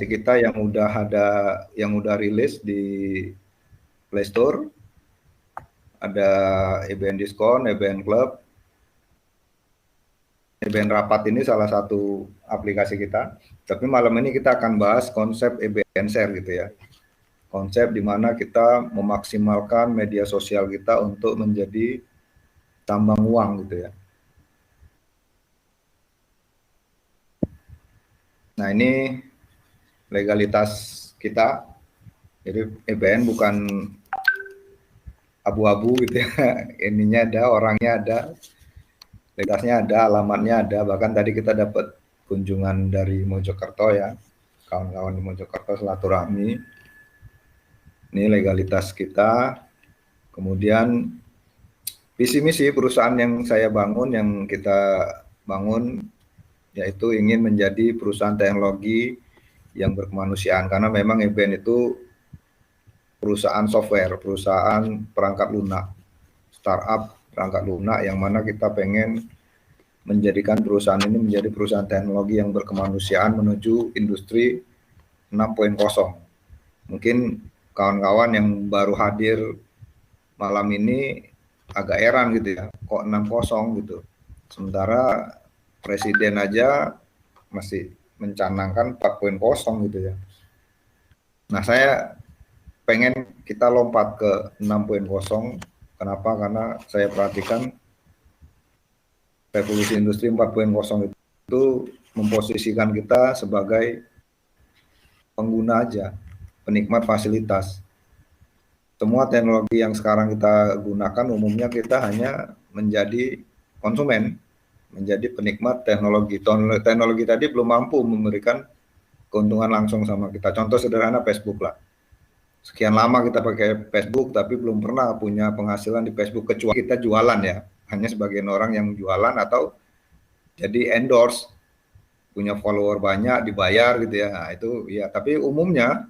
kita yang udah rilis di Play Store. Ada EBN Diskon, EBN Club. EBN Rapat ini salah satu aplikasi kita. Tapi malam ini kita akan bahas konsep EBN Share gitu ya. Konsep di mana kita memaksimalkan media sosial kita untuk menjadi tambang uang gitu ya. Nah, ini legalitas kita. Jadi EBN bukan abu-abu gitu ya. Ininya ada, orangnya ada, legalitasnya ada, alamatnya ada. Bahkan tadi kita dapat kunjungan dari Mojokerto ya. Kawan-kawan di Mojokerto silaturahmi. Ini legalitas kita. Kemudian visi misi perusahaan yang saya bangun, yang kita bangun, yaitu ingin menjadi perusahaan teknologi yang berkemanusiaan. Karena memang EBN itu perusahaan software, perusahaan perangkat lunak, startup perangkat lunak, yang mana kita pengen menjadikan perusahaan ini menjadi perusahaan teknologi yang berkemanusiaan menuju industri 6.0. Mungkin kawan-kawan yang baru hadir malam ini agak heran gitu ya, kok 6.0 gitu. Sementara presiden aja masih mencanangkan 4.0 gitu ya. Nah, saya pengen kita lompat ke 6.0. Kenapa? Karena saya perhatikan revolusi industri 4.0 itu memposisikan kita sebagai pengguna aja, penikmat fasilitas. Semua teknologi yang sekarang kita gunakan umumnya kita hanya menjadi konsumen, menjadi penikmat teknologi. Teknologi tadi belum mampu memberikan keuntungan langsung sama kita. Contoh sederhana Facebook lah. Sekian lama kita pakai Facebook tapi belum pernah punya penghasilan di Facebook kecuali kita jualan ya. Hanya sebagian orang yang jualan atau jadi endorse, punya follower banyak dibayar gitu ya. Nah, itu ya, tapi umumnya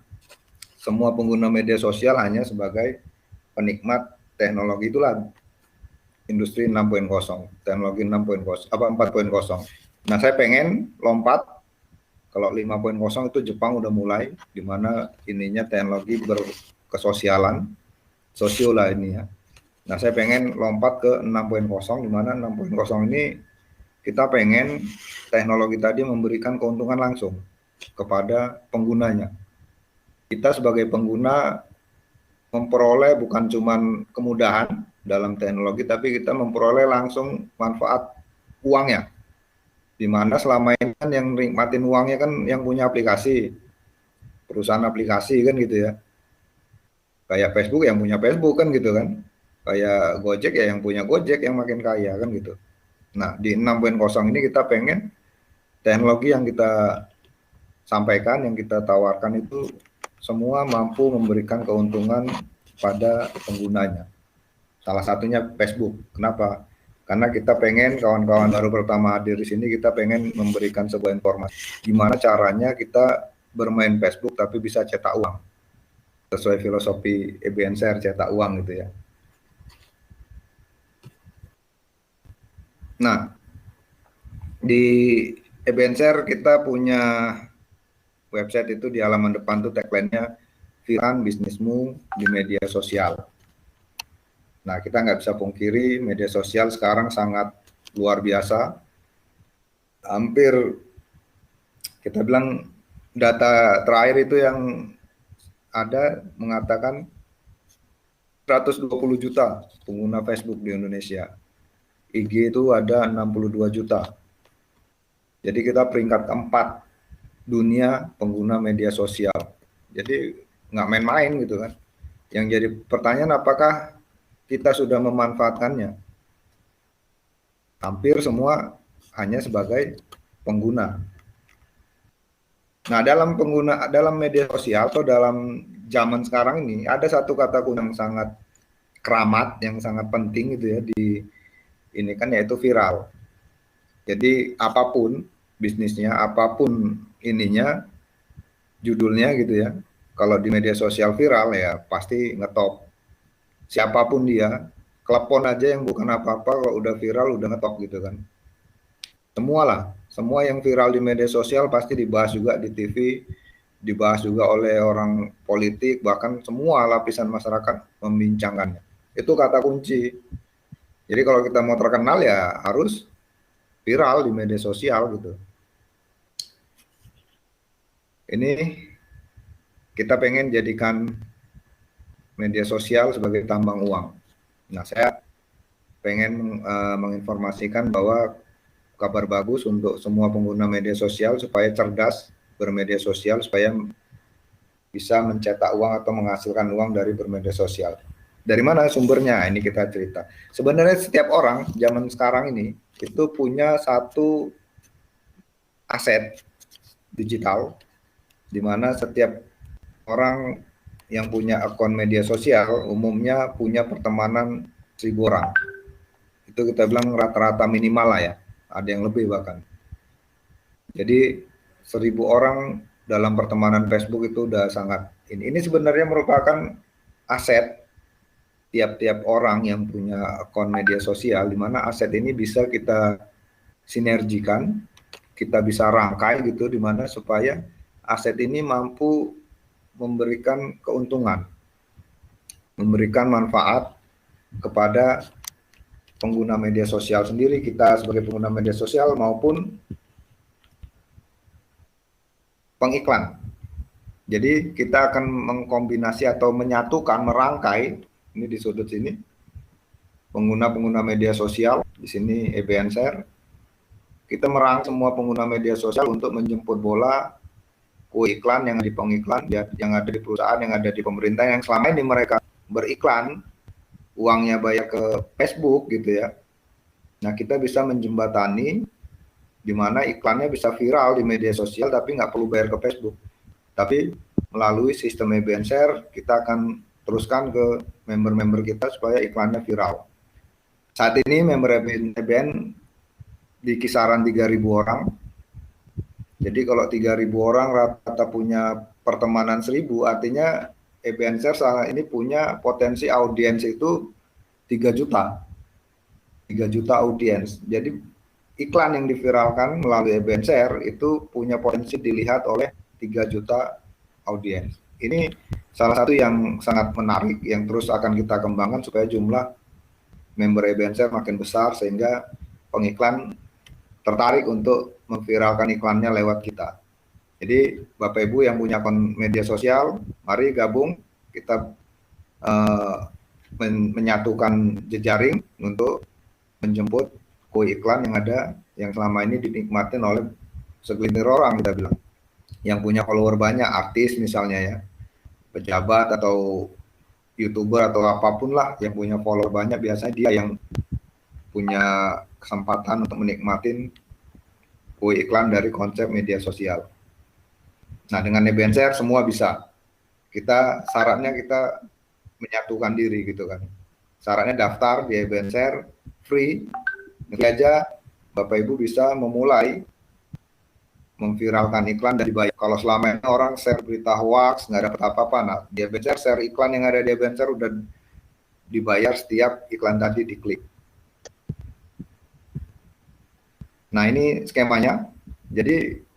semua pengguna media sosial hanya sebagai penikmat teknologi, itulah industri 6.0, teknologi 6.0 apa 4.0. Nah, saya pengen lompat. Kalau 5.0 itu Jepang udah mulai, di mana ininya teknologi berkesosialan, sosio lah ini ya. Nah, saya pengen lompat ke 6.0, di mana 6.0 ini kita pengen teknologi tadi memberikan keuntungan langsung kepada penggunanya. Kita sebagai pengguna memperoleh bukan cuma kemudahan dalam teknologi, tapi kita memperoleh langsung manfaat uangnya. Di mana selama ini kan yang nikmatin uangnya kan yang punya aplikasi, perusahaan aplikasi kan gitu ya. Kayak Facebook yang punya Facebook kan gitu kan. Kayak Gojek ya yang punya Gojek yang makin kaya kan gitu. Nah, di 6.0 ini kita pengen teknologi yang kita sampaikan, yang kita tawarkan itu semua mampu memberikan keuntungan pada penggunanya. Salah satunya Facebook. Kenapa? Karena kita pengen kawan-kawan baru pertama hadir di sini, kita pengen memberikan sebuah informasi gimana caranya kita bermain Facebook tapi bisa cetak uang sesuai filosofi EBN Share, cetak uang gitu ya. Nah, di EBN Share kita punya website, itu di halaman depan tuh tagline-nya viralkan bisnismu di media sosial. Nah, kita nggak bisa pungkiri media sosial sekarang sangat luar biasa. Hampir kita bilang data terakhir itu yang ada mengatakan 120 juta pengguna Facebook di Indonesia. IG itu ada 62 juta. Jadi kita peringkat keempat dunia pengguna media sosial. Jadi nggak main-main gitu kan. Yang jadi pertanyaan, apakah kita sudah memanfaatkannya? Hampir semua hanya sebagai pengguna. Nah, dalam media sosial atau dalam zaman sekarang ini ada satu kata kunci yang sangat keramat, yang sangat penting gitu ya di ini kan, yaitu viral. Jadi apapun bisnisnya, apapun ininya, judulnya gitu ya, kalau di media sosial viral ya pasti ngetop. Siapapun dia, klepon aja yang bukan apa-apa kalau udah viral udah ngetop gitu kan. Semua yang viral di media sosial pasti dibahas juga di TV, dibahas juga oleh orang politik, bahkan semua lapisan masyarakat membincangkannya. Itu kata kunci. Jadi kalau kita mau terkenal ya harus viral di media sosial gitu. Ini kita pengen jadikan media sosial sebagai tambang uang. Nah, saya pengen menginformasikan bahwa kabar bagus untuk semua pengguna media sosial supaya cerdas bermedia sosial, supaya bisa mencetak uang atau menghasilkan uang dari bermedia sosial. Dari mana sumbernya? Ini kita cerita. Sebenarnya setiap orang zaman sekarang ini itu punya satu aset digital, di mana setiap orang yang punya akun media sosial umumnya punya pertemanan 1.000 orang. Itu kita bilang rata-rata minimal lah ya, ada yang lebih bahkan. Jadi 1.000 orang dalam pertemanan Facebook itu udah sangat ini. Ini sebenarnya merupakan aset tiap-tiap orang yang punya akun media sosial, di mana aset ini bisa kita sinergikan, kita bisa rangkai gitu, di mana supaya aset ini mampu memberikan keuntungan, memberikan manfaat kepada pengguna media sosial sendiri, kita sebagai pengguna media sosial maupun pengiklan. Jadi kita akan mengkombinasi atau menyatukan, merangkai, ini di sudut sini, pengguna-pengguna media sosial, di sini EBN Share. Kita merangkai semua pengguna media sosial untuk menjemput bola kue iklan yang ada di pengiklan, yang ada di perusahaan, yang ada di pemerintah, yang selama ini mereka beriklan, uangnya bayar ke Facebook gitu ya. Nah, kita bisa menjembatani di mana iklannya bisa viral di media sosial tapi nggak perlu bayar ke Facebook. Tapi melalui sistem EBN Share, kita akan teruskan ke member-member kita supaya iklannya viral. Saat ini member EBN di kisaran 3.000 orang. Jadi kalau 3.000 orang rata-rata punya pertemanan 1.000, artinya EBN Share saat ini punya potensi audiens itu 3 juta. 3 juta audiens. Jadi iklan yang diviralkan melalui EBN Share itu punya potensi dilihat oleh 3 juta audiens. Ini salah satu yang sangat menarik yang terus akan kita kembangkan supaya jumlah member EBN Share makin besar sehingga pengiklan tertarik untuk memviralkan iklannya lewat kita. Jadi Bapak Ibu yang punya akun media sosial, mari gabung kita menyatukan jejaring untuk menjemput kue iklan yang ada, yang selama ini dinikmatin oleh segelintir orang, kita bilang, yang punya follower banyak, artis misalnya ya, pejabat atau YouTuber atau apapun lah yang punya follower banyak, biasanya dia yang punya kesempatan untuk menikmatin kue iklan dari konsep media sosial. Nah, dengan EBN Share semua bisa. Syaratnya kita menyatukan diri gitu kan. Syaratnya daftar di EBN Share free. Nanti aja Bapak Ibu bisa memulai memviralkan iklan dan dibayar. Kalau selama ini orang share berita hoax nggak dapat apa-apa, nah di EBN Share iklan yang ada di EBN Share udah dibayar setiap iklan tadi diklik. Nah, ini skemanya. Jadi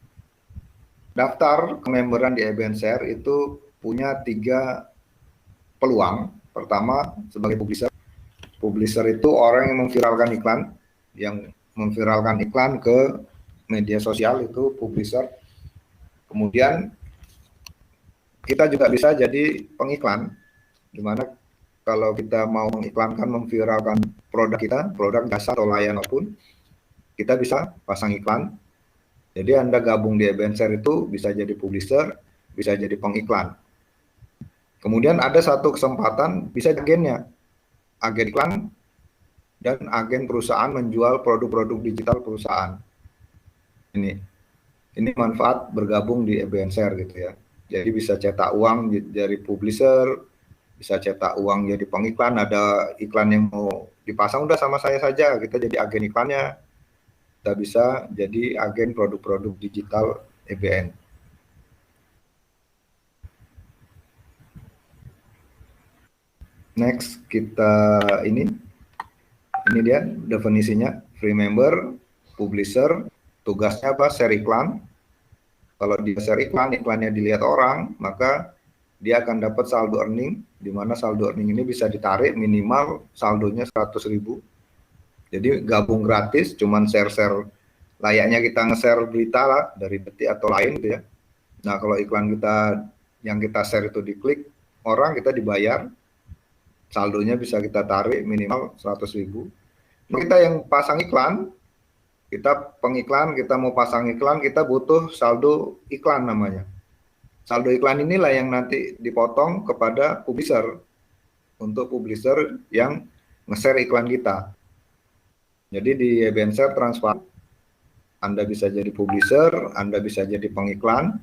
daftar kememberan di EBN Share itu punya 3 peluang. Pertama, sebagai publisher. Publisher itu orang yang memviralkan iklan ke media sosial, itu publisher. Kemudian kita juga bisa jadi pengiklan, di mana kalau kita mau mengiklankan, memviralkan produk kita, produk jasa atau layanan apapun, kita bisa pasang iklan. Jadi Anda gabung di EBN Share itu bisa jadi publisher, bisa jadi pengiklan. Kemudian ada satu kesempatan bisa agennya, agen iklan dan agen perusahaan menjual produk-produk digital perusahaan. Ini manfaat bergabung di EBN Share gitu ya. Jadi bisa cetak uang dari publisher, bisa cetak uang jadi pengiklan, ada iklan yang mau dipasang udah sama saya saja, kita jadi agen iklannya. Kita bisa jadi agen produk-produk digital EBN. Next, ini dia definisinya, free member, publisher, tugasnya apa? Share iklan. Kalau dia share iklan, iklannya dilihat orang, maka dia akan dapat saldo earning, di mana saldo earning ini bisa ditarik minimal saldonya 100.000. Jadi gabung gratis, cuman share-share layaknya kita nge-share berita lah dari Detik atau lain gitu ya. Nah, kalau iklan kita yang kita share itu diklik orang, kita dibayar, saldonya bisa kita tarik minimal 100.000. Nah, kita yang pasang iklan, kita pengiklan, kita mau pasang iklan, kita butuh saldo iklan namanya. Saldo iklan inilah yang nanti dipotong kepada publisher, untuk publisher yang nge-share iklan kita. Jadi di Ebenshare transparan, Anda bisa jadi publisher, Anda bisa jadi pengiklan.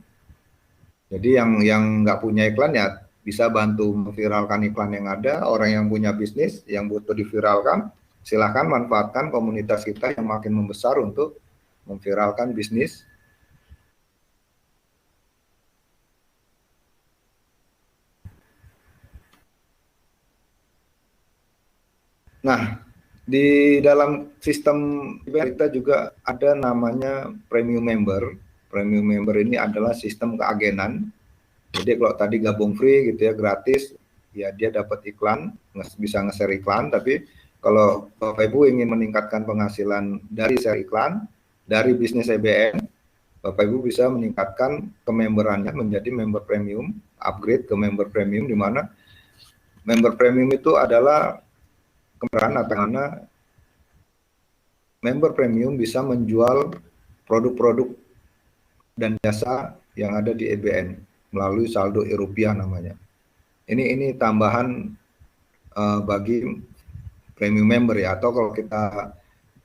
Jadi yang nggak punya iklan ya bisa bantu memviralkan iklan yang ada. Orang yang punya bisnis yang butuh diviralkan, silahkan manfaatkan komunitas kita yang makin membesar untuk memviralkan bisnis. Nah, di dalam sistem kita juga ada namanya premium member. Premium member ini adalah sistem keagenan. Jadi kalau tadi gabung free gitu ya, gratis, ya dia dapat iklan, bisa nge-share iklan. Tapi kalau Bapak Ibu ingin meningkatkan penghasilan dari share iklan, dari bisnis EBN, Bapak Ibu bisa meningkatkan kememberannya menjadi member premium, upgrade ke member premium, di mana member premium itu adalah kemerahan atau mana member premium bisa menjual produk-produk dan jasa yang ada di EBN melalui saldo e-rupiah namanya. Ini tambahan bagi premium member ya, atau kalau kita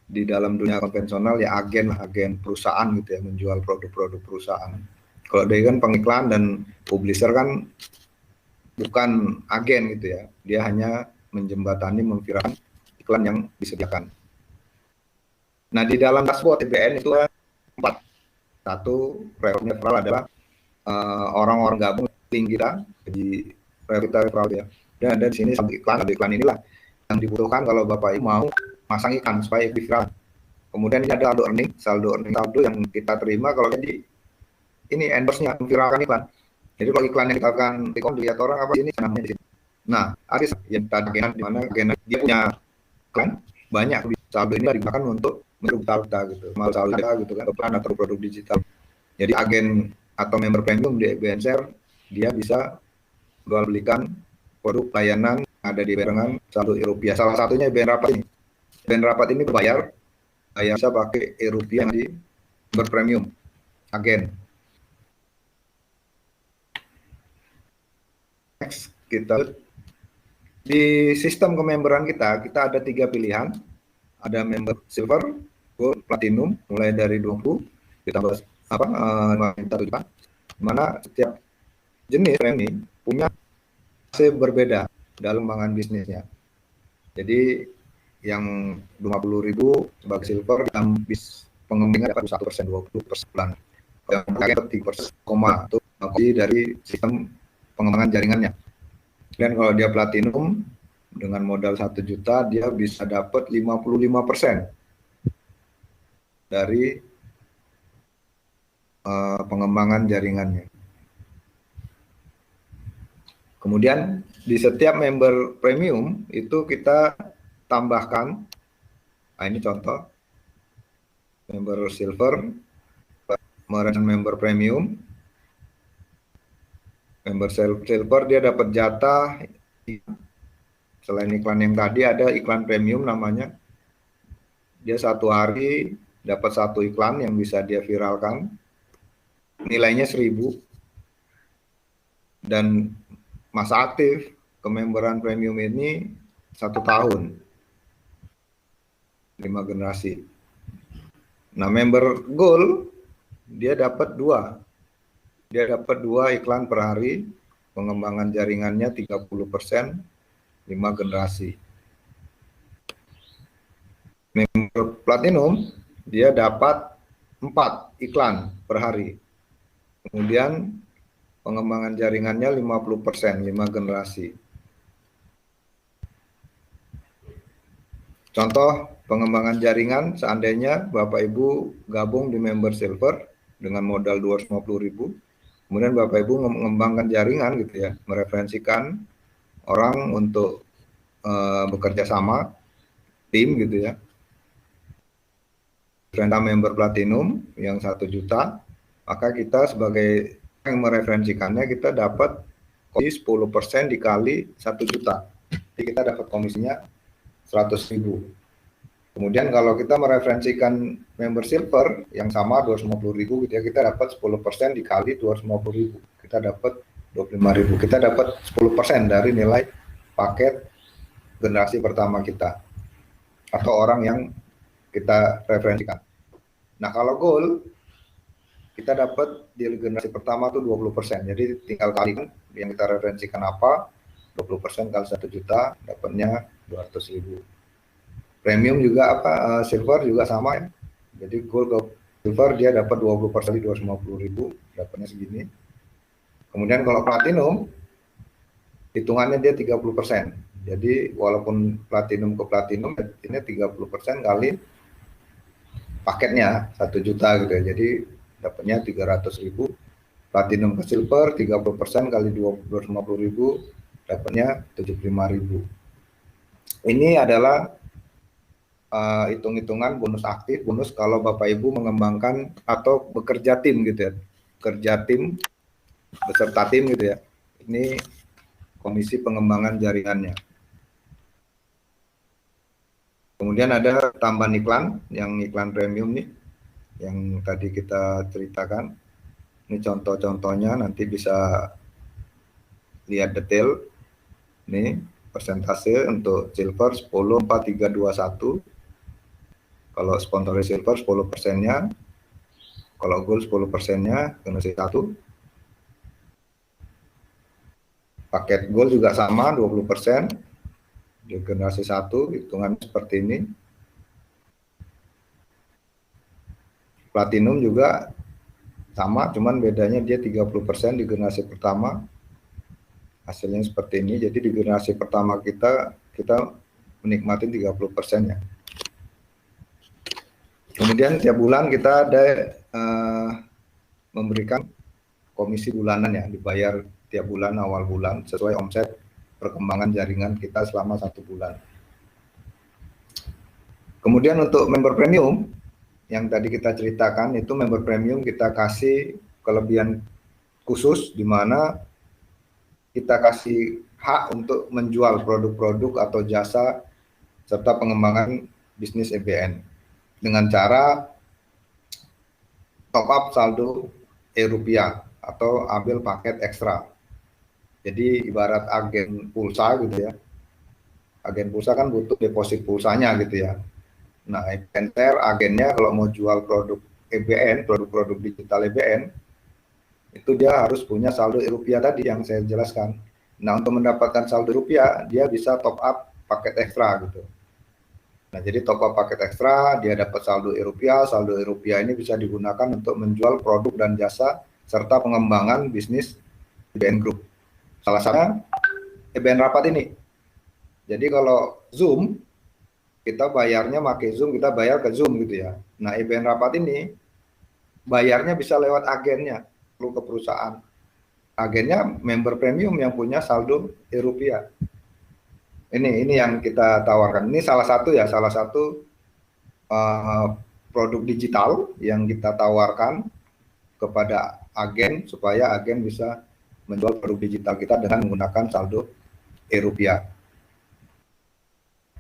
di dalam dunia konvensional ya agen perusahaan gitu ya, menjual produk-produk perusahaan. Kalau dia kan pengiklan dan publisher kan bukan agen gitu ya, dia hanya menjembatani memviralkan iklan yang disediakan. Nah, di dalam dashboard EBN itu ada 4. Satu, referral adalah orang-orang gabung link kita, jadi referral ya. Dan ada di sini iklan inilah yang dibutuhkan kalau Bapak Ibu mau masang iklan supaya viral. Kemudian ini ada saldo earning yang kita terima kalau jadi ini endorse-nya memviralkan iklan. Jadi kalau iklan yang kita akan dilihat orang apa ini namanya di sini. Nah, ada yang agenan di mana agenan dia punya iklan banyak, saldo ini digunakan untuk kita gitu, mal saldo gitu kan, iklan atau produk digital. Jadi agen atau member premium di Ebenshare dia bisa jual belikan produk layanan ada di barengan saldo e-rupiah. Salah satunya EBN Rapat ini. EBN Rapat ini berbayar, bisa pakai e-rupiah di member premium agen. Next, kita di sistem kememberan kita ada 3 pilihan. Ada member silver, gold, platinum, mulai dari 20 ditambah mana setiap jenis ini punya fase berbeda dalam pengembangan bisnisnya. Jadi yang 50.000 sebagai silver dalam bis pengembangan dapat 1%, 20% bulan. Yang pakai 3%, itu dari sistem pengembangan jaringannya. Dan kalau dia platinum dengan modal 1 juta dia bisa dapat 55% dari pengembangan jaringannya. Kemudian di setiap member premium itu kita tambahkan, nah ini contoh member silver, member premium, member silver dia dapat jatah, selain iklan yang tadi ada iklan premium namanya, dia 1 hari dapat 1 iklan yang bisa dia viralkan, nilainya 1.000, dan masa aktif kememberan premium ini 1 tahun, 5 generasi. Nah, member gold dia dapat 2 iklan per hari, pengembangan jaringannya 30%, 5 generasi. Member platinum dia dapat 4 iklan per hari, kemudian pengembangan jaringannya 50%, 5 generasi. Contoh pengembangan jaringan, seandainya Bapak Ibu gabung di member silver, dengan modal 250.000. Kemudian Bapak Ibu mengembangkan jaringan gitu ya, mereferensikan orang untuk bekerja sama, tim gitu ya. Renta member platinum yang 1 juta, maka kita sebagai yang mereferensikannya kita dapat komisi 10% dikali 1 juta. Jadi kita dapat komisinya 100.000. Kemudian kalau kita mereferensikan member silver yang sama 250.000 gitu ya, kita dapat 10% dikali 250.000. Kita dapat 25.000. Kita dapat 10% dari nilai paket generasi pertama kita atau orang yang kita referensikan. Nah, kalau gold kita dapat di generasi pertama tuh 20%. Jadi tinggal kalikan yang kita referensikan apa, 20% kali 1 juta dapatnya 200.000. Premium juga apa, silver juga sama ya. Jadi gold ke silver dia dapat 20% di 250.000, dapatnya segini. Kemudian kalau platinum hitungannya dia 30%. Jadi walaupun platinum ke platinum ini 30% kali paketnya 1 juta gitu ya. Jadi dapatnya 300.000. Platinum ke silver 30% kali 250.000 dapatnya 75.000. Ini adalah hitung-hitungan bonus aktif, bonus kalau Bapak Ibu mengembangkan atau bekerja tim gitu ya. Bekerja tim beserta tim gitu ya. Ini komisi pengembangan jaringannya. Kemudian ada tambahan iklan, yang iklan premium nih, yang tadi kita ceritakan. Ini contoh-contohnya, nanti bisa lihat detail. Ini persentase untuk silver 10, 4, 3, 2, 1. Kalau sponsor silver 10%-nya, kalau gold 10%-nya, generasi 1. Paket gold juga sama 20%. Di generasi 1 hitungan seperti ini. Platinum juga sama, cuman bedanya dia 30% di generasi pertama. Hasilnya seperti ini. Jadi di generasi pertama kita menikmati 30%-nya. Kemudian tiap bulan kita ada memberikan komisi bulanan ya, dibayar tiap bulan awal bulan sesuai omset perkembangan jaringan kita selama 1 bulan. Kemudian untuk member premium yang tadi kita ceritakan, itu member premium kita kasih kelebihan khusus di mana kita kasih hak untuk menjual produk-produk atau jasa serta pengembangan bisnis EBN dengan cara top up saldo e-rupiah atau ambil paket ekstra. Jadi ibarat agen pulsa gitu ya. Agen pulsa kan butuh deposit pulsanya gitu ya. Nah, Enter agennya kalau mau jual produk EBN, produk-produk digital EBN, itu dia harus punya saldo rupiah tadi yang saya jelaskan. Nah, untuk mendapatkan saldo rupiah, dia bisa top up paket ekstra gitu. Nah, jadi top up paket ekstra, dia dapat saldo rupiah. Saldo rupiah ini bisa digunakan untuk menjual produk dan jasa serta pengembangan bisnis EBN Group. Salah satunya EBN Rapat ini. Jadi kalau Zoom, kita bayarnya pakai Zoom, kita bayar ke Zoom gitu ya. Nah, EBN Rapat ini bayarnya bisa lewat agennya, perlu ke perusahaan. Agennya member premium yang punya saldo rupiah. Ini yang kita tawarkan. Ini salah satu ya, salah satu produk digital yang kita tawarkan kepada agen supaya agen bisa menjual produk digital kita dengan menggunakan saldo rupiah.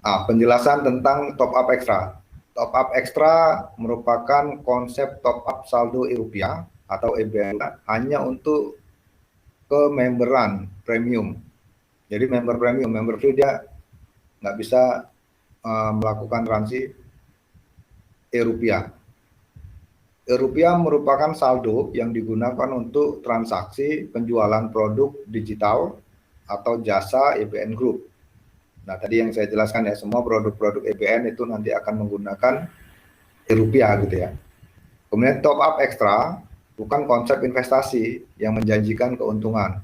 Penjelasan tentang top up ekstra. Top up ekstra merupakan konsep top up saldo rupiah atau EBN hanya untuk ke-memberan premium. Jadi member premium, member free dia nggak bisa melakukan transaksi rupiah. Rupiah merupakan saldo yang digunakan untuk transaksi penjualan produk digital atau jasa EBN Group. Nah, tadi yang saya jelaskan ya, semua produk-produk EBN itu nanti akan menggunakan rupiah gitu ya. Kemudian top up ekstra bukan konsep investasi yang menjanjikan keuntungan.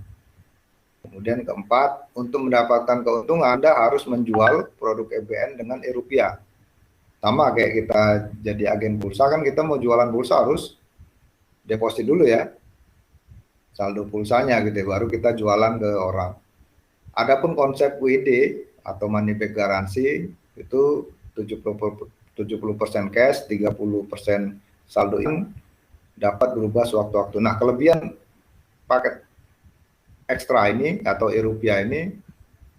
Kemudian keempat, untuk mendapatkan keuntungan Anda harus menjual produk EBN dengan rupiah. Sama kayak kita jadi agen bursa kan, kita mau jualan bursa harus deposit dulu ya, saldo pulsanya gitu ya, baru kita jualan ke orang. Adapun konsep WD atau money back garansi itu 70% cash, 30% saldo yang dapat berubah sewaktu-waktu. Nah, kelebihan paket ekstra ini atau e-rupiah ini,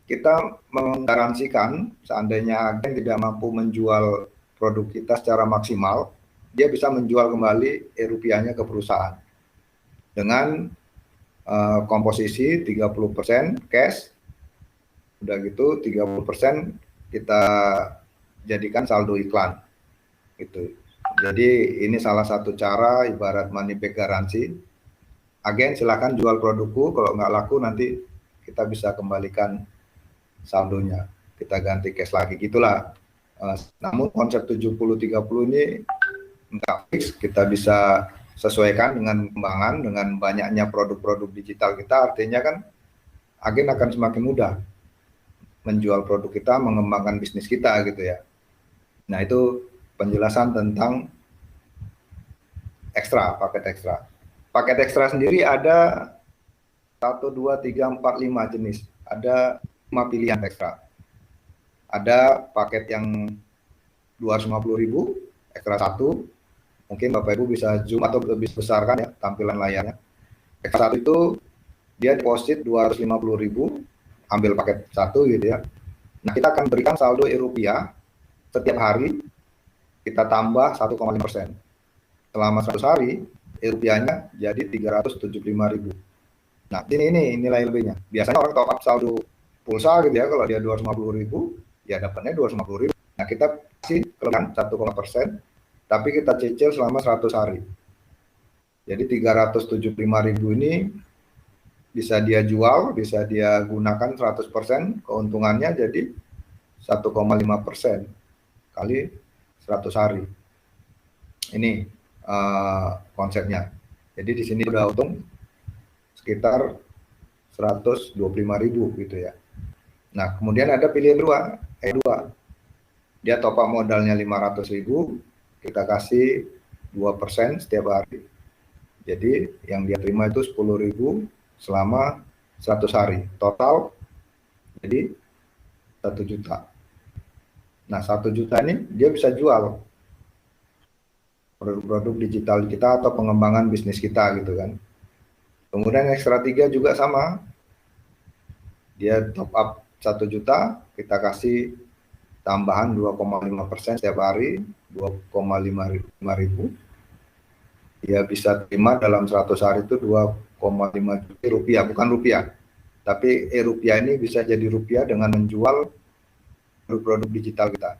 kita menggaransikan seandainya agen tidak mampu menjual produk kita secara maksimal, dia bisa menjual kembali e-rupiahnya ke perusahaan dengan komposisi 30% cash, udah gitu 30% kita jadikan saldo iklan gitu. Jadi ini salah satu cara ibarat money back garansi. Agen silakan jual produkku, kalau nggak laku nanti kita bisa kembalikan saldonya, kita ganti cash lagi gitulah. Namun konsep 70-30 ini nggak fix, kita bisa sesuaikan dengan kembangan, dengan banyaknya produk-produk digital kita, artinya kan agen akan semakin mudah menjual produk kita, mengembangkan bisnis kita gitu ya. Nah, itu penjelasan tentang ekstra, paket ekstra. Paket ekstra sendiri ada 1, 2, 3, 4, 5 jenis. Ada 5 pilihan ekstra. Ada paket yang 250.000, ekstra 1. Mungkin Bapak Ibu bisa zoom atau lebih besarkan ya tampilan layarnya. Ekstra 1 itu dia deposit 250.000, ambil paket 1 gitu ya. Nah, kita akan berikan saldo e-rupiah setiap hari, kita tambah 1,5%. Selama 100 hari, e-rupiahnya jadi 375.000. Nah, ini nilai lebihnya. Biasanya orang top up saldo pulsa gitu ya, kalau dia 250.000, ya dapatnya 250.000. Nah, kita kasih kelebihan 1,%, tapi kita cicil selama 100 hari. Jadi 375.000 ini bisa dia jual, bisa dia gunakan 100%, keuntungannya jadi 1,5% kali 100 hari. Ini konsepnya. Jadi di sini udah untung sekitar 125.000 gitu ya. Nah, kemudian ada pilihan E2. Dia top up modalnya 500.000, kita kasih 2% setiap hari. Jadi yang dia terima itu 10.000 selama 100 hari. Total jadi 1 juta. Nah, 1 juta ini dia bisa jual produk-produk digital kita atau pengembangan bisnis kita gitu kan. Kemudian ekstra 3 juga sama. Dia top up 1 juta, kita kasih tambahan 2,5% setiap hari, 2,5 ribu. Dia bisa terima dalam 100 hari itu 2,5 juta rupiah, bukan rupiah. Tapi e-rupiah ini bisa jadi rupiah dengan menjual produk-produk digital kita.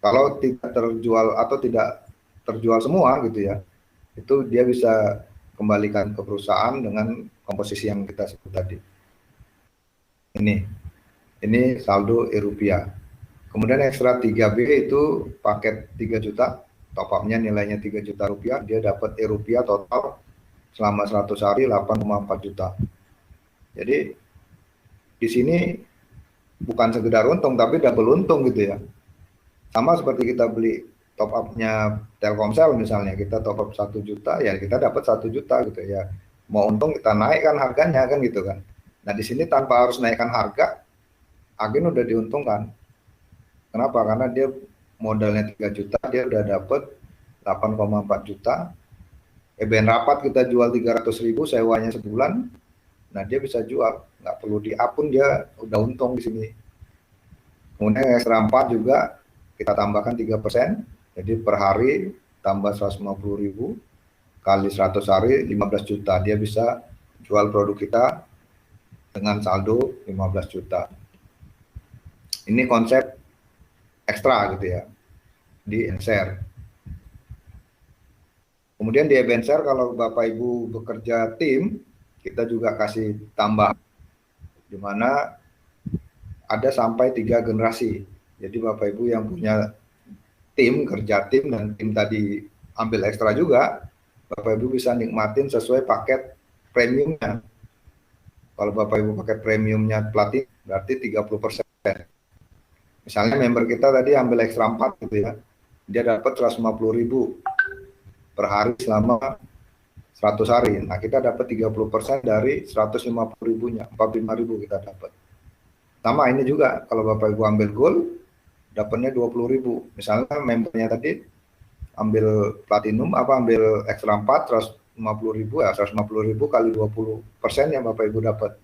Kalau tidak terjual atau tidak terjual semua gitu ya, itu dia bisa kembalikan ke perusahaan dengan komposisi yang kita sebut tadi. Ini saldo e-rupiah. Kemudian ekstra 3B itu paket 3 juta, top up-nya nilainya 3 juta rupiah, dia dapat e-rupiah total selama 100 hari 8,4 juta. Jadi di sini bukan sekedar untung, tapi double untung gitu ya. Sama seperti kita beli top up-nya Telkomsel misalnya, kita top up 1 juta, ya kita dapat 1 juta gitu ya. Mau untung kita naikkan harganya kan gitu kan. Nah, di sini tanpa harus naikkan harga, agen udah diuntungkan. Kenapa? Karena dia modalnya 3 juta, dia udah dapat 8,4 juta. Eben rapat kita jual 300.000, sewanya sebulan. Nah, dia bisa jual, nggak perlu diapun, dia udah untung di sini. Kemudian ekstra 4 juga kita tambahkan 3%, jadi per hari tambah 150.000 kali 100 hari 15 juta. Dia bisa jual produk kita dengan saldo 15 juta. Ini konsep ekstra gitu ya di Enshare. Kemudian di Enshare kalau Bapak Ibu bekerja tim, kita juga kasih tambah di mana ada sampai 3 generasi. Jadi Bapak Ibu yang punya tim, kerja tim dan tim tadi ambil ekstra juga, Bapak Ibu bisa nikmatin sesuai paket premiumnya. Kalau Bapak Ibu paket premiumnya platinum berarti 30%. Misalnya member kita tadi ambil ekstra 4 gitu ya, dia dapat 150.000 per hari selama 100 hari. Nah, kita dapat 30% dari 150 ribunya, 45 ribu kita dapat. Sama ini juga, kalau Bapak Ibu ambil gold, dapatnya 20 ribu. Misalnya membernya tadi ambil platinum, ambil extra 4, 150 ribu, ya 150 ribu kali 20% yang Bapak Ibu dapat.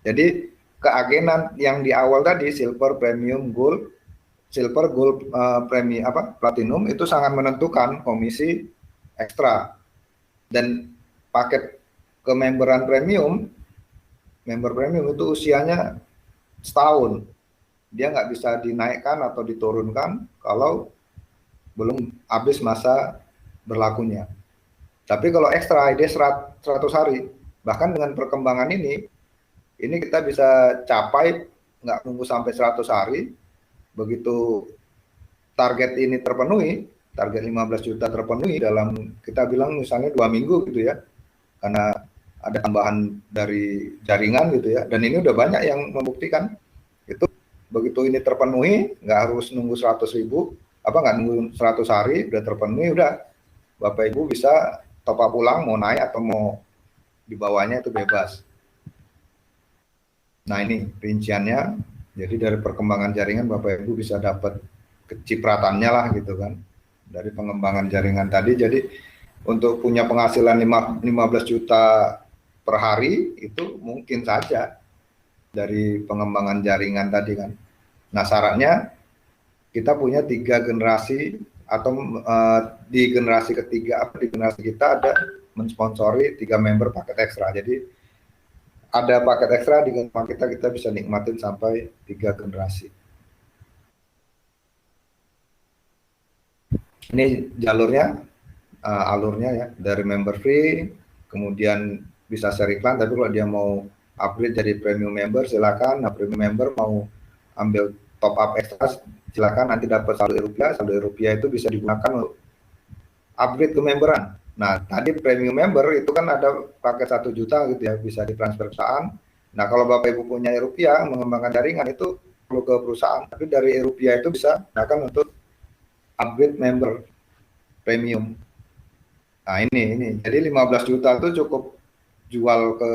Jadi keagenan yang di awal tadi, silver, premium, gold, silver, gold, platinum, itu sangat menentukan komisi ekstra. Dan paket kememberan premium, member premium itu usianya setahun. Dia nggak bisa dinaikkan atau diturunkan kalau belum habis masa berlakunya. Tapi kalau ekstra, dia 100 hari. Bahkan dengan perkembangan ini kita bisa capai, nggak nunggu sampai 100 hari. Begitu target ini terpenuhi, target 15 juta terpenuhi dalam, kita bilang misalnya 2 minggu gitu ya, karena ada tambahan dari jaringan gitu ya, dan ini udah banyak yang membuktikan itu. Begitu ini terpenuhi, nggak harus nunggu 100 ribu, nggak nunggu 100 hari, udah terpenuhi, udah Bapak Ibu bisa top up ulang, mau naik atau mau di bawahnya itu bebas. Nah, ini rinciannya. Jadi dari perkembangan jaringan Bapak Ibu bisa dapat kecipratannya lah gitu kan, dari pengembangan jaringan tadi. Jadi untuk punya penghasilan 15 juta per hari itu mungkin saja dari pengembangan jaringan tadi kan. Nah, syaratnya kita punya 3 generasi, atau di generasi ketiga, di generasi kita ada mensponsori 3 member paket ekstra. Jadi ada paket ekstra di kita bisa nikmatin sampai 3 generasi. Ini jalurnya, alurnya ya, dari member free, kemudian bisa share iklan, tapi kalau dia mau upgrade jadi premium member silakan. Nah, premium member mau ambil top up ekstra silakan, nanti dapat saldo rupiah. Saldo rupiah itu bisa digunakan untuk upgrade ke memberan. Nah, tadi premium member itu kan ada paket 1 juta gitu ya, bisa ditransfer perusahaan. Nah, kalau Bapak Ibu punya rupiah, mengembangkan jaringan itu perlu ke perusahaan, tapi dari rupiah itu bisa digunakan untuk upgrade member premium. Nah, ini. Jadi 15 juta itu cukup jual ke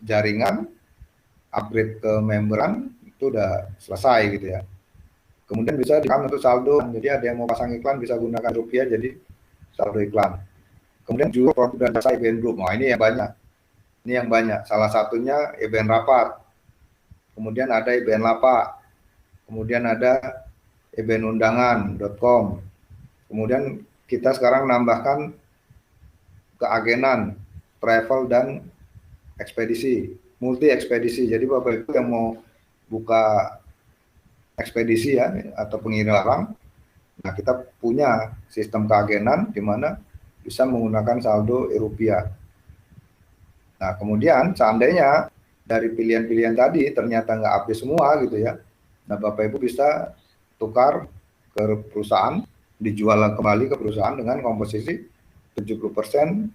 jaringan, upgrade ke memberan, itu udah selesai gitu ya. Kemudian bisa digunakan untuk saldo. Jadi ada yang mau pasang iklan bisa gunakan rupiah jadi saldo iklan. Kemudian juga produk dan jasa event group. Nah, ini yang banyak. Ini yang banyak. Salah satunya event rapat. Kemudian ada event lapak. Kemudian ada event undangan.com. Kemudian kita sekarang nambahkan keagenan, travel dan ekspedisi, multi ekspedisi. Jadi Bapak Ibu yang mau buka ekspedisi ya, atau pengirim barang, nah kita punya sistem keagenan di mana bisa menggunakan saldo rupiah. Nah, kemudian seandainya dari pilihan-pilihan tadi ternyata nggak habis semua gitu ya, nah Bapak Ibu bisa tukar ke perusahaan, dijual kembali ke perusahaan dengan komposisi 70%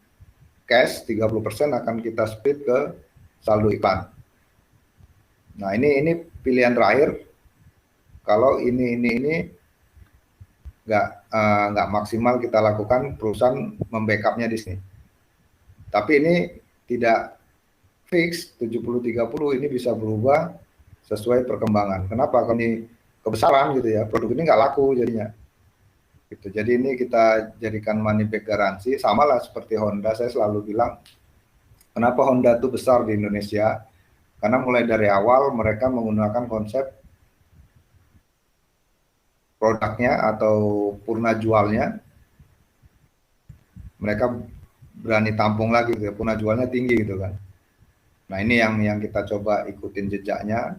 cash, 30% akan kita split ke saldo iklan. Nah, ini pilihan terakhir. Kalau ini nggak maksimal kita lakukan, perusahaan membackupnya di sini. Tapi ini tidak fix 70-30, ini bisa berubah sesuai perkembangan. Kenapa? Kalau ini kebesaran gitu ya, produk ini nggak laku jadinya. Gitu. Jadi ini kita jadikan money back garansi, sama lah seperti Honda. Saya selalu bilang, kenapa Honda itu besar di Indonesia? Karena mulai dari awal mereka menggunakan konsep produknya atau purna jualnya, mereka berani tampung lagi, gitu, purna jualnya tinggi gitu kan. Nah, ini yang kita coba ikutin jejaknya,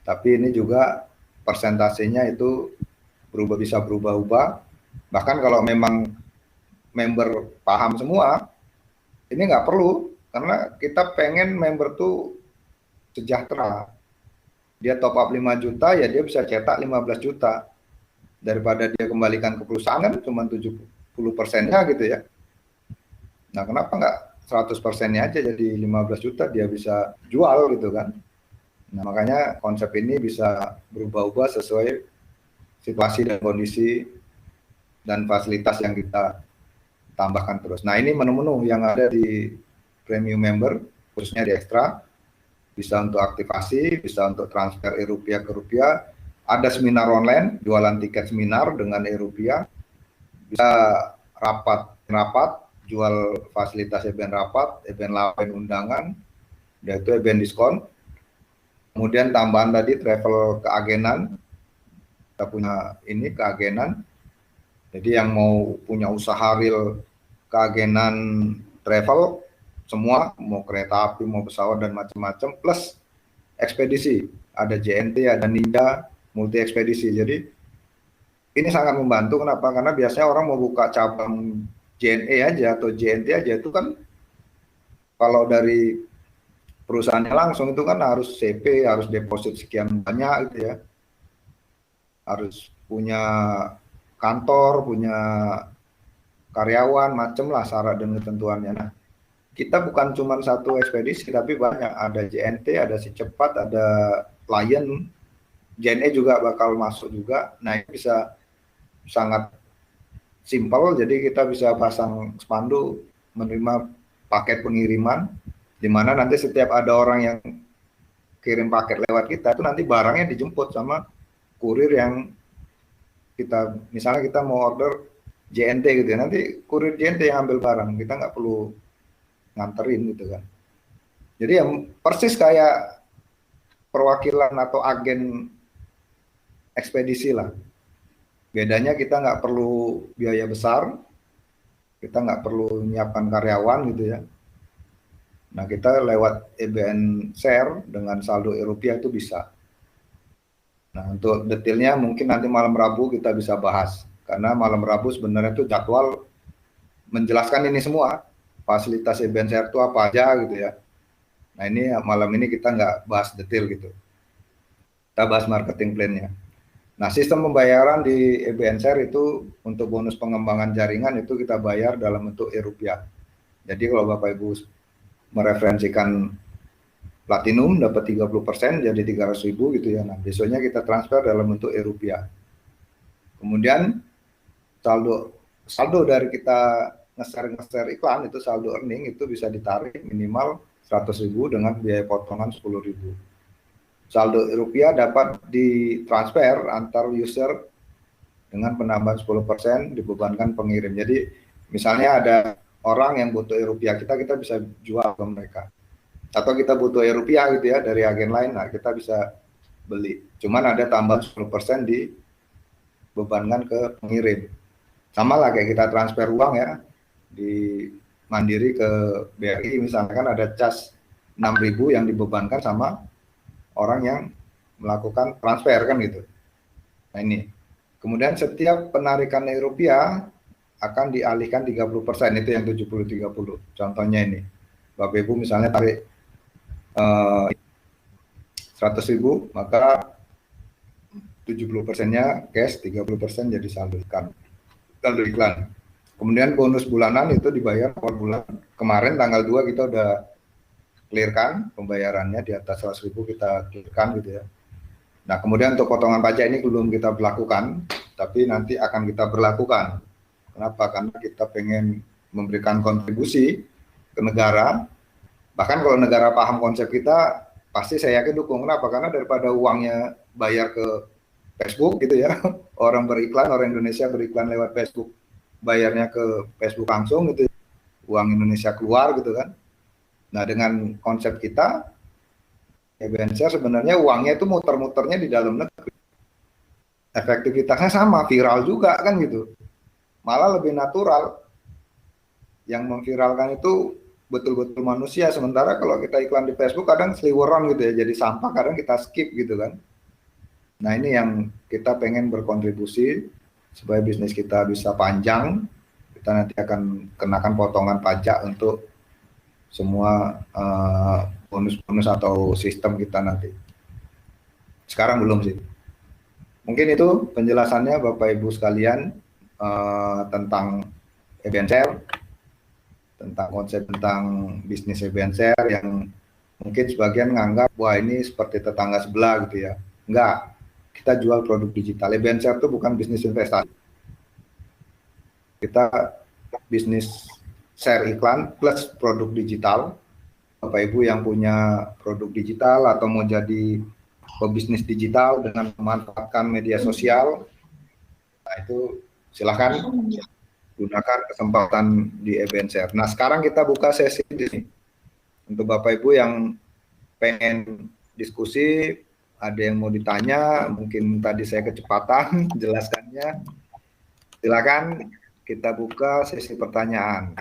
tapi ini juga persentasenya itu bisa berubah-ubah. Bahkan kalau memang member paham semua, ini nggak perlu, karena kita pengen member tuh sejahtera. Dia top up 5 juta, ya dia bisa cetak 15 juta. Daripada dia kembalikan ke perusahaan kan cuma 70%-nya gitu ya. Nah, kenapa nggak 100%-nya aja jadi 15 juta dia bisa jual gitu kan. Nah, makanya konsep ini bisa berubah-ubah sesuai situasi dan kondisi dan fasilitas yang kita tambahkan terus. Nah ini menu-menu yang ada di premium member, khususnya di ekstra, bisa untuk aktivasi, bisa untuk transfer e-rupiah ke rupiah, ada seminar online, jualan tiket seminar dengan e-rupiah, bisa rapat, jual fasilitas event rapat, event lain undangan, yaitu event diskon. Kemudian tambahan tadi travel keagenan, kita punya ini keagenan. Jadi yang mau punya usaha real keagenan travel, semua mau kereta api, mau pesawat dan macam-macam, plus ekspedisi, ada JNT, ada Ninja, multi ekspedisi. Jadi ini sangat membantu. Kenapa? Karena biasanya orang mau buka cabang JNE aja atau JNT aja itu kan kalau dari perusahaannya langsung itu kan harus CP, harus deposit sekian banyak gitu ya. Harus punya kantor, punya karyawan, macam lah syarat dan ketentuannya. Nah, kita bukan cuma satu ekspedisi, tapi banyak. Ada JNT, ada Si Cepat, ada Lion, JNE juga bakal masuk juga. Nah, ini bisa sangat simpel, jadi kita bisa pasang spanduk menerima paket pengiriman, di mana nanti setiap ada orang yang kirim paket lewat kita, itu nanti barangnya dijemput sama kurir yang kita, misalnya kita mau order JNT gitu ya, nanti kurir JNT yang ambil barang, kita nggak perlu nganterin gitu kan. Jadi ya persis kayak perwakilan atau agen ekspedisi lah. Bedanya kita nggak perlu biaya besar, kita nggak perlu menyiapkan karyawan gitu ya. Nah kita lewat EBN Share dengan saldo e-rupiah itu bisa. Nah untuk detailnya mungkin nanti malam Rabu kita bisa bahas. Karena malam Rabu sebenarnya itu jadwal menjelaskan ini semua. Fasilitas EBN Share itu apa aja gitu ya. Nah ini malam ini kita nggak bahas detail gitu. Kita bahas marketing plan-nya. Nah sistem pembayaran di EBN Share itu untuk bonus pengembangan jaringan itu kita bayar dalam bentuk e-rupiah. Jadi kalau Bapak Ibu mereferensikan Platinum dapat 30% jadi 300.000 gitu ya. Nah, besoknya kita transfer dalam bentuk e-rupiah. Kemudian saldo dari kita nge-share iklan itu saldo earning itu bisa ditarik minimal 100.000 dengan biaya potongan 10.000. Saldo rupiah dapat ditransfer antar user dengan penambahan 10% dibebankan pengirim. Jadi misalnya ada orang yang butuh rupiah kita bisa jual ke mereka. Atau kita butuh rupiah gitu ya dari agen lain, nah kita bisa beli. Cuman ada tambahan 10% dibebankan ke pengirim. Sama lah kayak kita transfer uang ya di Mandiri ke BRI misalkan ada cas 6.000 yang dibebankan sama orang yang melakukan transfer kan gitu. Nah ini. Kemudian setiap penarikan rupiah akan dialihkan 30%, itu yang 70-30. Contohnya ini. Bapak Ibu misalnya tarik 100.000, maka 70%-nya cash, 30% jadi saldo iklan. Kemudian bonus bulanan itu dibayar per bulan. Kemarin tanggal 2 kita udah clearkan pembayarannya di atas 100.000 kita clearkan gitu ya. Nah kemudian untuk potongan pajak ini belum kita berlakukan, tapi nanti akan kita berlakukan. Kenapa? Karena kita pengen memberikan kontribusi ke negara. Bahkan kalau negara paham konsep kita, pasti saya yakin dukung. Kenapa? Karena daripada uangnya bayar ke Facebook gitu ya, orang beriklan, orang Indonesia beriklan lewat Facebook, bayarnya ke Facebook langsung gitu, uang Indonesia keluar gitu kan. Nah dengan konsep kita, EBN Share sebenarnya uangnya itu muter-muternya di dalam negeri. Efektivitasnya sama, viral juga kan gitu. Malah lebih natural. Yang memviralkan itu betul-betul manusia. Sementara kalau kita iklan di Facebook kadang seliweran gitu ya, jadi sampah kadang kita skip gitu kan. Nah ini yang kita pengen berkontribusi supaya bisnis kita bisa panjang. Kita nanti akan kenakan potongan pajak untuk semua bonus-bonus atau sistem kita nanti. Sekarang belum sih. Mungkin itu penjelasannya Bapak Ibu sekalian tentang EBN Share, tentang konsep tentang bisnis EBN Share yang mungkin sebagian menganggap wah ini seperti tetangga sebelah gitu ya. Enggak, kita jual produk digital. EBN Share itu bukan bisnis investasi. Kita bisnis share iklan plus produk digital. Bapak Ibu yang punya produk digital atau mau jadi pebisnis digital dengan memanfaatkan media sosial, nah itu silahkan gunakan kesempatan di event share. Nah sekarang kita buka sesi di sini untuk Bapak Ibu yang pengen diskusi, ada yang mau ditanya, mungkin tadi saya kecepatan jelaskannya. Silakan kita buka sesi pertanyaan.